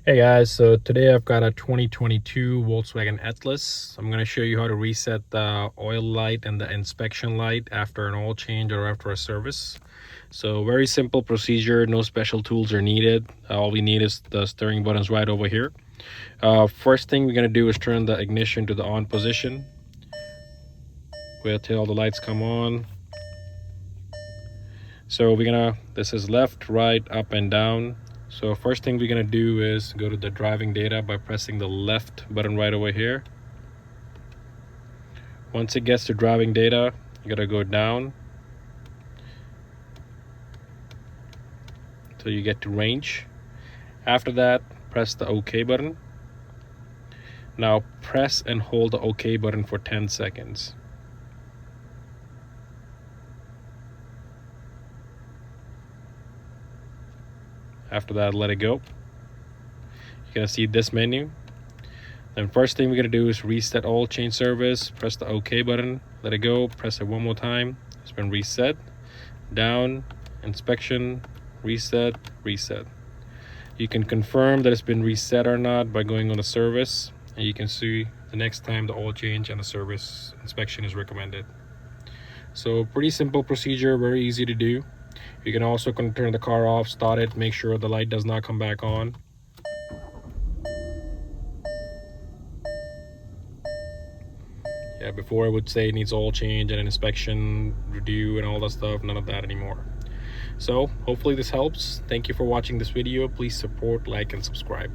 Hey guys, so today I've got a 2022 Volkswagen Atlas. I'm going to show you how to reset the oil light and the inspection light after an oil change or after a service. So very simple procedure, no special tools are needed. All we need is the steering buttons right over here. First thing we're going to do is turn the ignition to the on position. Wait till the lights come on. So this is left, right, up and down. So first thing we're gonna do is go to the driving data by pressing the left button right over here. Once it gets to driving data, you gotta go down till you get to range. After that, press the OK button. Now press and hold the OK button for 10 seconds. After that, let it go. You're gonna see this menu. Then first thing we're gonna do is reset oil change service. Press the OK button, let it go, press it one more time. It's been reset. Down, inspection, reset, reset. You can confirm that it's been reset or not by going on the service, and you can see the next time the oil change and the service inspection is recommended. So pretty simple procedure, very easy to do. You can also turn the car off, start it, make sure the light does not come back on. Yeah, before I would say it needs oil change and an inspection review and all that stuff, none of that anymore. So hopefully this helps. Thank you for watching this video. Please support, like, and subscribe.